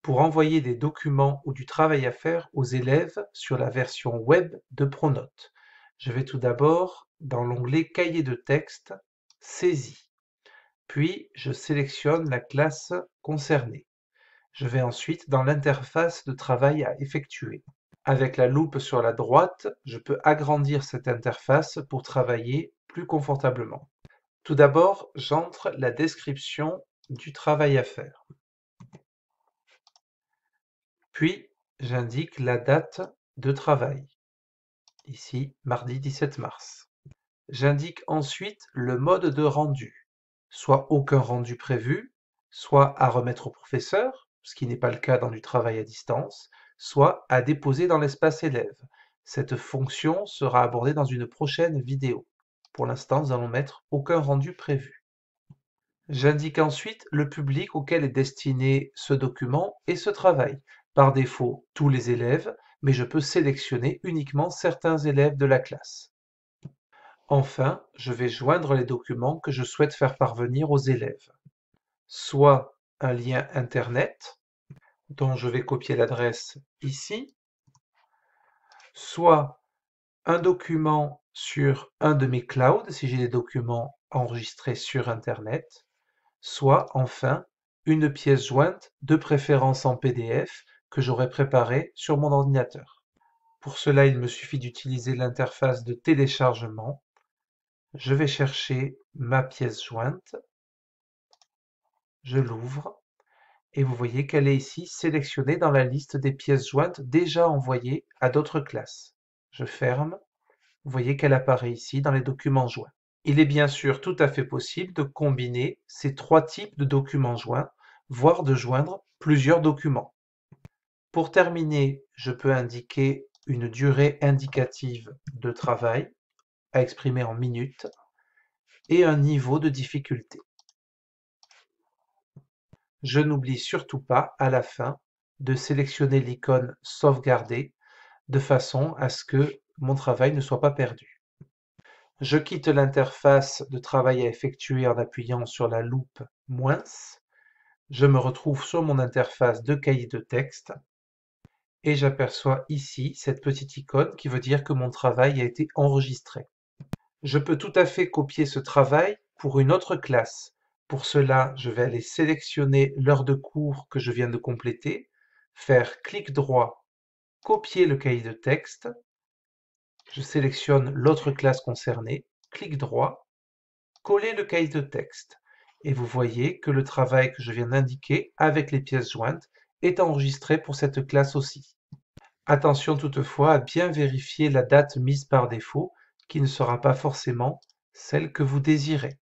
pour envoyer des documents ou du travail à faire aux élèves sur la version web de Pronote. Je vais tout d'abord dans l'onglet Cahier de texte, Saisie. Puis je sélectionne la classe concernée. Je vais ensuite dans l'interface de travail à effectuer. Avec la loupe sur la droite, je peux agrandir cette interface pour travailler plus confortablement. Tout d'abord, j'entre la description du travail à faire. Puis, j'indique la date de travail. Ici, mardi 17 mars. J'indique ensuite le mode de rendu, soit aucun rendu prévu, soit à remettre au professeur, ce qui n'est pas le cas dans du travail à distance, soit à déposer dans l'espace élève. Cette fonction sera abordée dans une prochaine vidéo. Pour l'instant, nous allons mettre aucun rendu prévu. J'indique ensuite le public auquel est destiné ce document et ce travail. Par défaut, tous les élèves, mais je peux sélectionner uniquement certains élèves de la classe. Enfin, je vais joindre les documents que je souhaite faire parvenir aux élèves. Soit un lien Internet, dont je vais copier l'adresse ici, soit un document sur un de mes clouds, si j'ai des documents enregistrés sur Internet, soit enfin une pièce jointe, de préférence en PDF, que j'aurai préparée sur mon ordinateur. Pour cela, il me suffit d'utiliser l'interface de téléchargement. Je vais chercher ma pièce jointe, je l'ouvre, et vous voyez qu'elle est ici sélectionnée dans la liste des pièces jointes déjà envoyées à d'autres classes. Je ferme, vous voyez qu'elle apparaît ici dans les documents joints. Il est bien sûr tout à fait possible de combiner ces trois types de documents joints, voire de joindre plusieurs documents. Pour terminer, je peux indiquer une durée indicative de travail à exprimer en minutes et un niveau de difficulté. Je n'oublie surtout pas, à la fin, de sélectionner l'icône Sauvegarder de façon à ce que mon travail ne soit pas perdu. Je quitte l'interface de travail à effectuer en appuyant sur la loupe "-". Je me retrouve sur mon interface de cahier de texte et j'aperçois ici cette petite icône qui veut dire que mon travail a été enregistré. Je peux tout à fait copier ce travail pour une autre classe. Pour cela, je vais aller sélectionner l'heure de cours que je viens de compléter, faire clic droit, copier le cahier de texte, je sélectionne l'autre classe concernée, clic droit, coller le cahier de texte. Et vous voyez que le travail que je viens d'indiquer avec les pièces jointes est enregistré pour cette classe aussi. Attention toutefois à bien vérifier la date mise par défaut qui ne sera pas forcément celle que vous désirez.